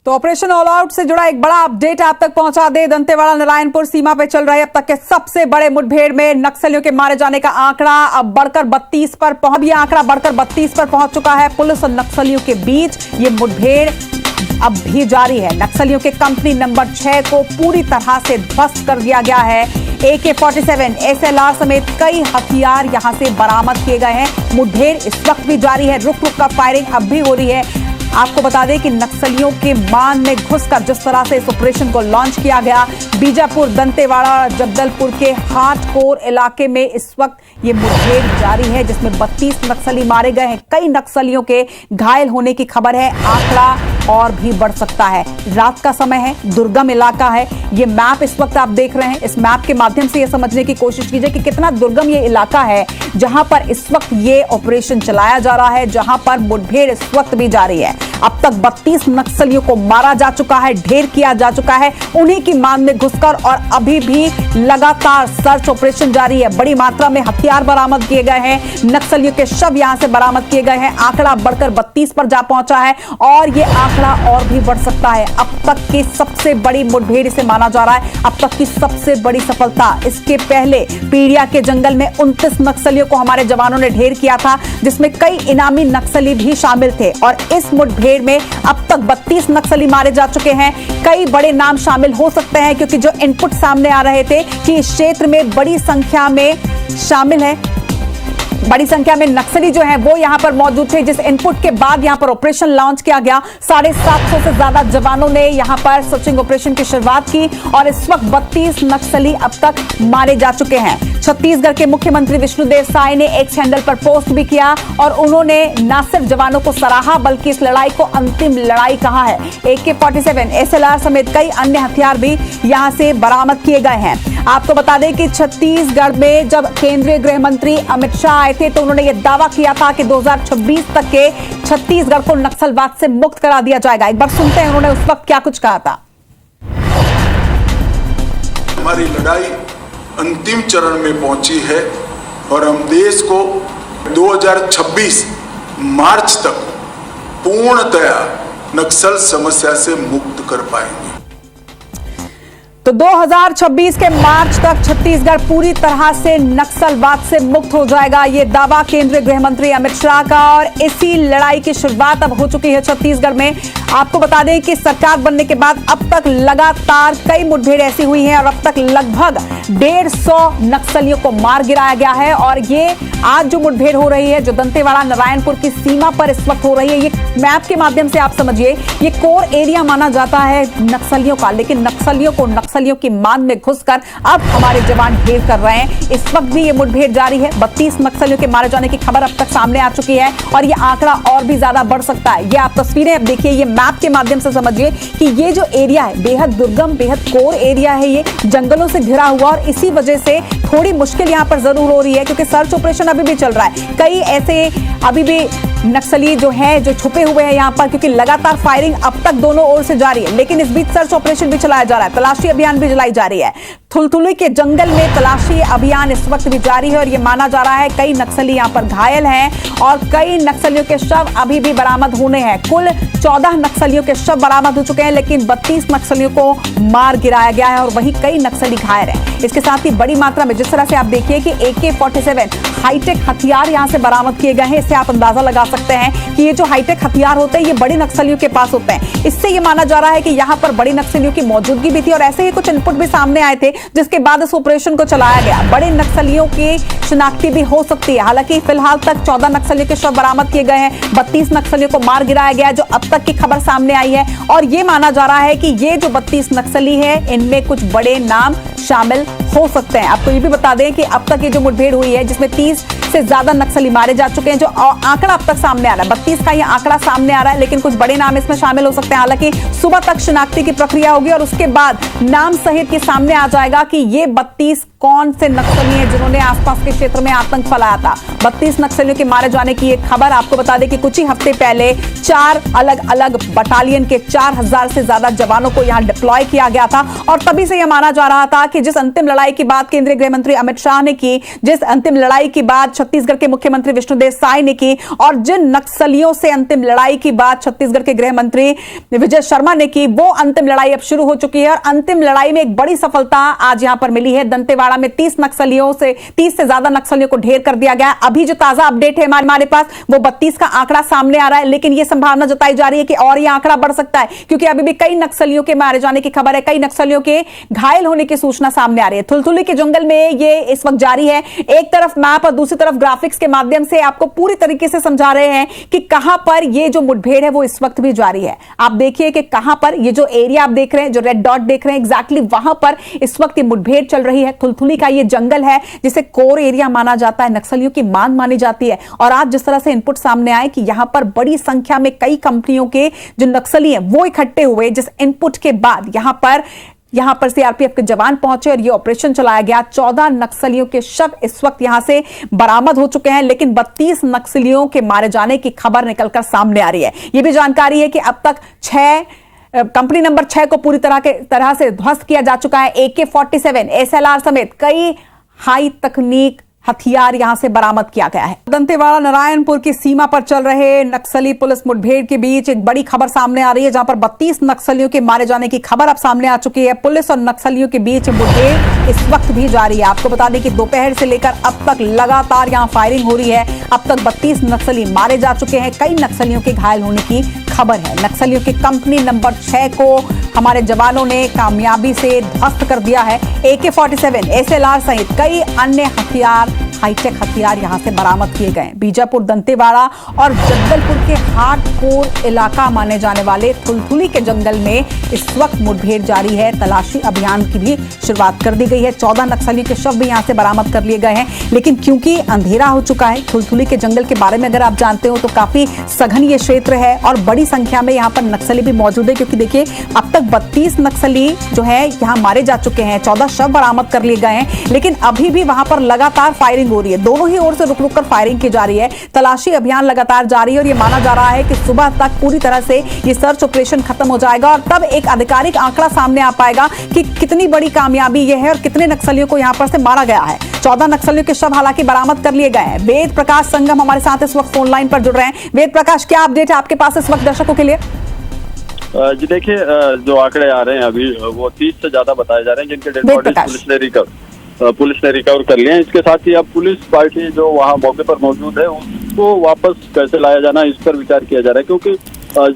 तो operation all out से जुड़ा एक बड़ा अपडेट आप तक पहुंचा दे। दंतेवाड़ा नारायणपुर सीमा पे चल रहे अब तक के सबसे बड़े मुठभेड़ में नक्सलियों के मारे जाने का आंकड़ा अब बढ़कर 32 पर पहुंच चुका है। पुलिस और नक्सलियों के बीच ये मुठभेड़ अब भी जारी है। नक्सलियों के कंपनी नंबर 6 को पूरी तरह से ध्वस्त कर दिया गया है। AK-47, SLR समेत कई हथियार यहां से बरामद किए गए हैं। मुठभेड़ इस वक्त भी जारी है, रुक रुक कर फायरिंग अब भी हो रही है। आपको बता दें कि नक्सलियों के मान में घुसकर जिस तरह से इस ऑपरेशन को लॉन्च किया गया, बीजापुर, दंतेवाड़ा, जगदलपुर के हार्डकोर इलाके में इस वक्त ये मुठभेड़ जारी है, जिसमें 32 नक्सली मारे गए हैं। कई नक्सलियों के घायल होने की खबर है। आंकड़ा और भी बढ़ सकता है। रात का समय है, दुर्गम इलाका है। ये मैप इस वक्त आप देख रहे हैं। इस मैप के माध्यम से ये समझने की कोशिश कीजिए कि कितना दुर्गम ये इलाका है जहां पर इस वक्त ये ऑपरेशन चलाया जा रहा है, जहां पर मुठभेड़ इस वक्त भी जारी है। अब तक 32 नक्सलियों को मारा जा चुका है, ढेर किया जा चुका है उन्हीं की मान में घुसकर, और अभी भी लगातार सर्च ऑपरेशन जारी है। बड़ी मात्रा में हथियार बरामद किए गए हैं, नक्सलियों के शव यहां से बरामद किए गए हैं। आंकड़ा बढ़कर 32 पर जा पहुंचा है और यह आंकड़ा और भी बढ़ सकता है। अब तक की सबसे बड़ी मुठभेड़ इसे माना जा रहा है, अब तक की सबसे बड़ी सफलता। इसके पहले पीड़िया के जंगल में 29 नक्सलियों को हमारे जवानों ने ढेर किया था, जिसमें कई इनामी नक्सली भी शामिल थे, और इस मुठभेड़ में अब तक 32 नक्सली मारे जा चुके हैं। कई बड़े नाम शामिल हो सकते हैं, क्योंकि जो इनपुट सामने आ रहे थे कि इस क्षेत्र में बड़ी संख्या में शामिल है, बड़ी संख्या में नक्सली जो है वो यहां पर मौजूद थे। जिस इनपुट के बाद यहां पर ऑपरेशन लॉन्च किया गया, 750 से ज्यादा जवानों ने यहां पर सर्चिंग ऑपरेशन की शुरुआत की, और इस वक्त 32 नक्सली अब तक मारे जा चुके हैं। छत्तीसगढ़ के मुख्यमंत्री विष्णुदेव साय ने एक्स हैंडल पर पोस्ट भी किया, और उन्होंने न सिर्फ जवानों को सराहा बल्कि इस लड़ाई को अंतिम लड़ाई कहा है। AK-47, SLR समेत कई अन्य हथियार भी यहां से बरामद किए गए हैं। आपको बता दें कि छत्तीसगढ़ में जब केंद्रीय गृह मंत्री अमित शाह आए थे तो उन्होंने यह दावा किया था कि 2026 तक के छत्तीसगढ़ को नक्सलवाद से मुक्त करा दिया जाएगा। एक बार सुनते हैं उन्होंने उस वक्त क्या कुछ कहा था। हमारी लड़ाई अंतिम चरण में पहुंची है और हम देश को 2026 मार्च तक पूर्णतया नक्सल समस्या से मुक्त कर पाएंगे। तो 2026 के मार्च तक छत्तीसगढ़ पूरी तरह से नक्सलवाद से मुक्त हो जाएगा, ये दावा केंद्रीय गृह मंत्री अमित शाह का, और इसी लड़ाई की शुरुआत अब हो चुकी है छत्तीसगढ़ में। आपको बता दें कि सरकार बनने के बाद अब तक लगातार कई मुठभेड़ ऐसी हुई हैं, और अब तक लगभग 150 नक्सलियों को मार गिराया गया है। और ये आज जो मुठभेड़ हो रही है, जो दंतेवाड़ा नारायणपुर की सीमा पर इस वक्त हो रही है, ये मैप के माध्यम से आप समझिए ये कोर एरिया माना जाता है नक्सलियों का, लेकिन नक्सलियों की मान में घुसकर अब हमारे जवान ढेर कर रहे हैं। इस वक्त भी ये मुठभेड़ जारी है। 32 नक्सलियों के मारे जाने की खबर अब तक सामने आ चुकी है, और ये आंकड़ा और भी ज्यादा बढ़ सकता है। ये आप तस्वीरें अब देखिए, ये मैप के माध्यम से समझिए कि ये जो एरिया है बेहद दुर्गम, बेहद कोर एरिया है, ये जंगलों से घिरा हुआ, और इसी वजह से थोड़ी मुश्किल यहां पर जरूर हो रही है, क्योंकि सर्च ऑपरेशन अभी भी चल रहा है। कई ऐसे अभी भी नक्सली जो है जो छुपे हुए हैं यहां पर, क्योंकि लगातार फायरिंग अब तक दोनों ओर से जारी है, लेकिन इस बीच सर्च ऑपरेशन भी चलाया जा रहा है, तलाशी अभियान भी चलाई जा रही है। थुलथुली के जंगल में तलाशी अभियान इस वक्त भी जारी है, और यह माना जा रहा है कई नक्सली यहां पर घायल हैं, और कई नक्सलियों के शव अभी भी बरामद होने हैं। कुल 14 नक्सलियों के शव बरामद हो चुके हैं, लेकिन 32 नक्सलियों को मार गिराया गया है, और वहीं कई नक्सली घायल हैं। इसके साथ ही बड़ी मात्रा में जिस तरह से आप देखिए कि AK-47 हाईटेक हथियार यहां से बरामद किए गए हैं, इससे आप अंदाजा लगा सकते हैं कि ये जो हाईटेक हथियार होते हैं ये बड़ी नक्सलियों के पास होते हैं। इससे ये माना जा रहा है कि यहां पर बड़ी नक्सलियों की मौजूदगी भी थी, और ऐसे ही कुछ इनपुट भी सामने आए थे, जिसके बाद इस ऑपरेशन को चलाया गया। बड़े नक्सलियों की शिनाख्ती भी हो सकती है। हालांकि फिलहाल तक 14 नक्सलियों के शव बरामद किए गए हैं, 32 नक्सलियों को मार गिराया गया, जो अब तक की खबर सामने आई है, और ये माना जा रहा है कि ये जो 32 नक्सली है इनमें कुछ बड़े नाम शामिल हो सकते हैं। आपको ये भी बता दें कि अब तक ये जो मुठभेड़ हुई है जिसमें 30 से ज्यादा नक्सली मारे जा चुके हैं, जो आंकड़ा अब तक सामने आ रहा है 32 का ये आंकड़ा सामने आ रहा है, लेकिन कुछ बड़े नाम इसमें शामिल हो सकते हैं। हालांकि सुबह तक शिनाख्ती की प्रक्रिया होगी, और उसके बाद नाम सहित ये सामने आ जाएगा कि ये 32 कौन से नक्सली हैं जिन्होंने आसपास के क्षेत्र में आतंक फैलाया था। 32 नक्सलियों के मारे जाने की एक खबर। आपको बता दें कि कुछ ही हफ्ते पहले 4 अलग अलग बटालियन के 4000 से ज्यादा जवानों को यहां डिप्लॉय किया गया था और तभी से यह माना जा रहा था कि जिस अंतिम लड़ाई की बात केंद्रीय गृह मंत्री अमित शाह ने की, जिस अंतिम लड़ाई की बात छत्तीसगढ़ के मुख्यमंत्री विष्णुदेव साय ने की और जिन नक्सलियों से अंतिम लड़ाई की बात छत्तीसगढ़ के गृह मंत्री विजय शर्मा ने की, वो अंतिम लड़ाई अब शुरू हो चुकी है। और अंतिम लड़ाई में एक बड़ी सफलता आज यहां पर मिली है। दंतेवाड़ा में 30 से ज्यादा नक्सलियों को ढेर कर दिया गया। अभी जो ताजा अपडेट है हमारे पास वो 32 का आंकड़ा सामने आ रहा है, लेकिन यह संभावना जताई जा रही है कि और यह आंकड़ा बढ़ सकता है, क्योंकि अभी भी कई नक्सलियों के मारे जाने की खबर है, कई नक्सलियों के घायल होने की सूचना सामने आ रही है। थुलथुली के जंगल में ये इस वक्त जारी है। एक तरफ मैप और दूसरी तरफ ग्राफिक्स के माध्यम से आपको पूरी तरीके से समझा रहे हैं कि कहां पर ये जो मुठभेड़ है वो इस वक्त भी जारी है। आप देखिए कि कहां पर ये जो एरिया आप देख रहे हैं, जो रेड डॉट देख रहे हैं, एग्जैक्टली वहां पर इस वक्त ये मुठभेड़ चल रही है। थुलथुली का ये जंगल है जिसे कोर एरिया माना जाता है, नक्सलियों की मान मानी जाती है। और आज जिस तरह से इनपुट सामने आए कि यहां पर बड़ी संख्या में कई कंपनियों के जो नक्सली हैं वो इकट्ठे हुए, जिस इनपुट के बाद यहां पर सीआरपीएफ के जवान पहुंचे और यह ऑपरेशन चलाया गया। 14 नक्सलियों के शव इस वक्त यहां से बरामद हो चुके हैं, लेकिन 32 नक्सलियों के मारे जाने की खबर निकलकर सामने आ रही है। यह भी जानकारी है कि अब तक कंपनी नंबर 6 को पूरी तरह से ध्वस्त किया जा चुका है। AK-47 SLR समेत कई हाई तकनीक हथियार यहां से बरामद किया गया है। दंतेवाड़ा नारायणपुर की सीमा पर चल रहे नक्सली पुलिस मुठभेड़ के बीच एक बड़ी खबर सामने आ रही है, जहां पर 32 नक्सलियों के मारे जाने की खबर अब सामने आ चुकी है। पुलिस और नक्सलियों के बीच मुठभेड़ इस वक्त भी जारी है। आपको बता दें कि दोपहर से लेकर अब तक लगातार यहां फायरिंग हो रही है। अब तक 32 नक्सली मारे जा चुके हैं, कई नक्सलियों के घायल होने की खबर है। नक्सलियों की कंपनी नंबर 6 को हमारे जवानों ने कामयाबी से ध्वस्त कर दिया है। AK-47 SLR सहित कई अन्य हथियार, हाईटेक हथियार यहां से बरामद किए गए। बीजापुर, दंतेवाड़ा और जगदलपुर के हार्डकोर इलाका माने जाने वाले थुलथुली के जंगल में इस वक्त मुठभेड़ जारी है। तलाशी अभियान की भी शुरुआत कर दी गई है। 14 नक्सलियों के शव भी यहां से बरामद कर लिए गए हैं, लेकिन क्योंकि अंधेरा हो चुका है, थुलथुली के जंगल के बारे में अगर आप जानते हो तो काफी सघन ये क्षेत्र है और बड़ी संख्या में यहाँ पर नक्सली भी मौजूद है। क्योंकि देखिए अब तक 32 नक्सली जो है यहाँ मारे जा चुके हैं, 14 शव बरामद कर लिए गए हैं, लेकिन अभी भी वहां पर लगातार फायरिंग हो रही है। दोनों ही ओर से रुक रुक कर फायरिंग की जा रही है। तलाशी अभियान लगातार जारी है और यह माना जा रहा है कि सुबह तक पूरी तरह से ये सर्च ऑपरेशन खत्म हो जाएगा और तब एक आधिकारिक आंकड़ा सामने आ पाएगा कि कितनी बड़ी कामयाबी यह है और कितने नक्सलियों को यहां पर से मारा गया है। 14 नक्सलियों के शव हालांकि बरामद कर लिए गए हैं। वेद प्रकाश संगम हमारे साथ इस वक्त फोन लाइन पर जुड़ रहे हैं। वेद प्रकाश, क्या अपडेट है आपके पास इस वक्त दर्शकों के लिए? जी देखिए, जो आंकड़े आ रहे हैं अभी वो 30 से ज्यादा बताए जा रहे हैं, जिनके डेड बॉडीज पुलिस ने रिकवर कर लिए हैं। इसके साथ ही अब पुलिस पार्टी जो वहाँ मौके पर मौजूद है उसको वापस कैसे लाया जाना, इस पर विचार किया जा रहा है। क्योंकि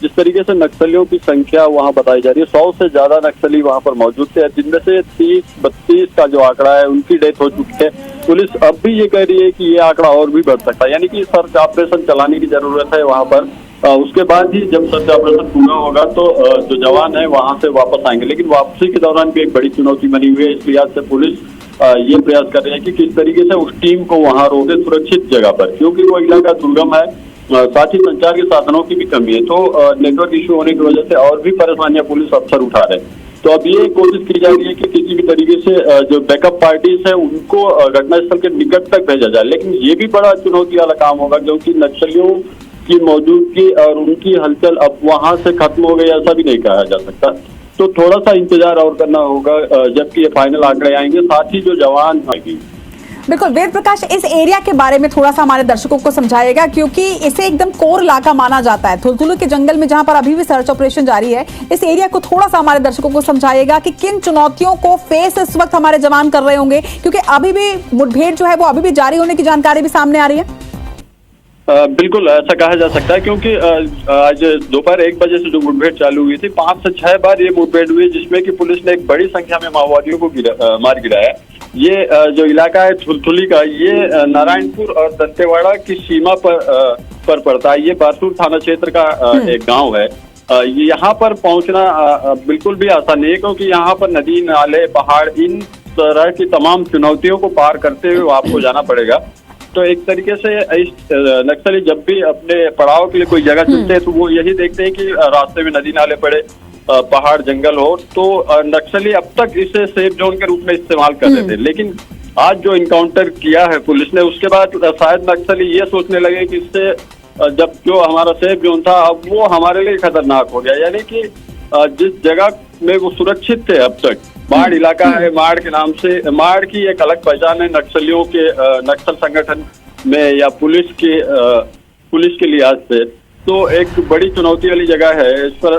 जिस तरीके से नक्सलियों की संख्या वहाँ बताई जा रही है, 100 से ज्यादा नक्सली वहाँ पर मौजूद थे, जिनमें से 30-32 का जो आंकड़ा है उनकी डेथ हो चुकी है। पुलिस अब भी ये कह रही है कि ये आंकड़ा और भी बढ़ सकता है, यानी कि सर्च ऑपरेशन चलाने की जरूरत है वहाँ पर। उसके बाद ही जब सर्च ऑपरेशन पूरा होगा तो जो जवान है वहाँ से वापस आएंगे। लेकिन वापसी के दौरान भी एक बड़ी चुनौती बनी हुई है। इस लिहाज से पुलिस ये प्रयास कर रही है कि किस तरीके से उस टीम को वहाँ रोके सुरक्षित जगह पर, क्योंकि वो इलाका दुर्गम है, साथ ही संचार के साधनों की भी कमी है। तो नेटवर्क इश्यू होने की वजह से और भी परेशानियां पुलिस अफसर उठा रहे हैं। तो अब ये कोशिश की जा रही है कि किसी भी तरीके से जो बैकअप पार्टीज है उनको घटनास्थल के निकट तक भेजा जाए। लेकिन ये भी बड़ा चुनौती वाला काम होगा, क्योंकि नक्सलियों की मौजूदगी और उनकी हलचल अब वहां से खत्म हो गई ऐसा भी नहीं कहा जा सकता। तो थोड़ा सा इंतजार और करना होगा जबकि ये फाइनल आंकड़े आएंगे, साथ ही जो जवान आएंगे। बिल्कुल वेद प्रकाश, इस एरिया के बारे में थोड़ा सा हमारे दर्शकों को समझाइएगा, क्योंकि इसे एकदम कोर इलाका माना जाता है। थुलथुली के जंगल में जहां पर अभी भी सर्च ऑपरेशन जारी है, इस एरिया को थोड़ा सा हमारे दर्शकों को समझाइएगा कि किन चुनौतियों को फेस इस वक्त हमारे जवान कर रहे होंगे, क्योंकि अभी भी मुठभेड़ जो है वो अभी भी जारी होने की जानकारी भी सामने आ रही है। बिल्कुल ऐसा कहा जा सकता है, क्योंकि आज दोपहर 1 बजे से जो मुठभेड़ चालू हुई थी, 5 से 6 बार ये मुठभेड़ हुई, जिसमें कि पुलिस ने एक बड़ी संख्या में माओवादियों को मार गिराया। ये जो इलाका है थुलथुली का, ये नारायणपुर और दंतेवाड़ा की सीमा पर पड़ता है। ये बारसूर थाना क्षेत्र का एक गांव है। यहाँ पर पहुंचना बिल्कुल भी आसान नहीं है, क्योंकि यहाँ पर नदी, नाले, पहाड़, इन तरह की तमाम चुनौतियों को पार करते हुए आपको जाना पड़ेगा। तो एक तरीके से इस नक्सली जब भी अपने पड़ाव के लिए कोई जगह चुनते हैं तो वो यही देखते हैं कि रास्ते में नदी नाले पड़े, पहाड़ जंगल हो, तो नक्सली अब तक इसे सेफ जोन के रूप में इस्तेमाल कर रहे थे। लेकिन आज जो इनकाउंटर किया है पुलिस ने, उसके बाद शायद नक्सली ये सोचने लगे कि इससे जब जो हमारा सेफ जोन था अब वो हमारे लिए खतरनाक हो गया। यानी कि जिस जगह में वो सुरक्षित थे अब तक, माड़ इलाका है, माड़ के नाम से, माड़ की एक अलग पहचान है नक्सलियों के, नक्सल संगठन में या पुलिस के लिहाज से, तो एक बड़ी चुनौती वाली जगह है। इस पर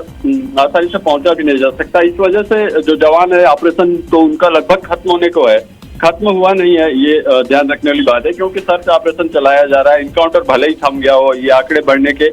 आसानी से पहुंचा भी नहीं जा सकता। इस वजह से जो जवान है, ऑपरेशन तो उनका लगभग खत्म होने को है, खत्म हुआ नहीं है, ये ध्यान रखने वाली बात है, क्योंकि सर्च ऑपरेशन चलाया जा रहा है। इनकाउंटर भले ही थम गया हो, ये आंकड़े बढ़ने के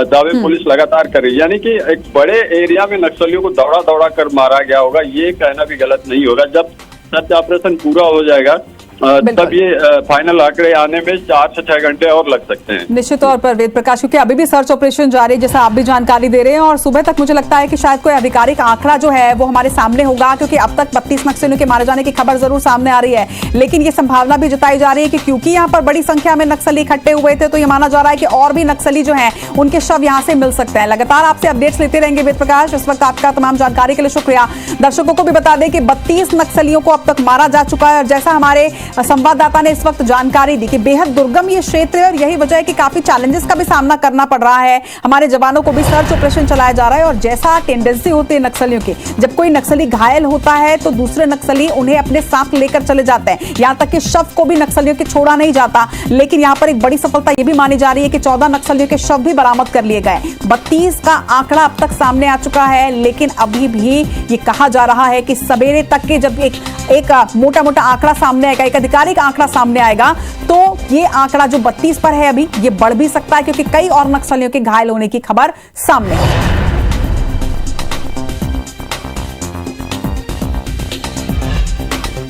दावे पुलिस लगातार कर रही है। यानी कि एक बड़े एरिया में नक्सलियों को दौड़ा दौड़ा कर मारा गया होगा, ये कहना भी गलत नहीं होगा। जब सर्च ऑपरेशन पूरा हो जाएगा तब ये फाइनल आंकड़े आने में 4 से 6 घंटे और लग सकते हैं। निश्चित तौर पर वेद प्रकाश, क्योंकि अभी भी सर्च ऑपरेशन जारी है, जैसा आप भी जानकारी दे रहे हैं, और सुबह तक मुझे लगता है कि शायद कोई आधिकारिक आंकड़ा जो है वो हमारे सामने होगा, क्योंकि अब तक 32 नक्सलियों के मारे जाने की खबर जरूर सामने आ रही है, लेकिन ये संभावना भी जताई जा रही है कि क्योंकि यहाँ पर बड़ी संख्या में नक्सली इकट्ठे हुए थे, तो ये माना जा रहा है कि और भी नक्सली जो है उनके शव यहाँ से मिल सकते हैं। लगातार आपसे अपडेट्स लेते रहेंगे वेद प्रकाश। इस वक्त आपका तमाम जानकारी के लिए शुक्रिया। दर्शकों को भी बता दें कि 32 नक्सलियों को अब तक मारा जा चुका है, और जैसा हमारे संवाददाता ने इस वक्त जानकारी दी कि बेहद दुर्गम ये क्षेत्र है, और यही वजह है कि काफी चैलेंजेस का भी सामना करना पड़ रहा है। हमारे जवानों को भी सर्च ऑपरेशन चलाया जा रहा है, और जैसा टेंडेंसी होती है नक्सलियों की, जब कोई नक्सली घायल होता है तो दूसरे नक्सली उन्हें अपने साथ लेकर चले जाते हैं, यहां तक कि शव को भी नक्सलियों के छोड़ा नहीं जाता। लेकिन यहां पर एक बड़ी सफलता यह भी मानी जा रही है कि 14 नक्सलियों के शव भी बरामद कर लिए गए। 32 का आंकड़ा अब तक सामने आ चुका है, लेकिन अभी भी ये कहा जा रहा है कि सवेरे तक के जब एक मोटा मोटा आंकड़ा सामने आएगा, एक आधिकारिक आंकड़ा सामने आएगा, तो ये आंकड़ा जो 32 पर है अभी, ये बढ़ भी सकता है, क्योंकि कई और नक्सलियों के घायल होने की खबर सामने है।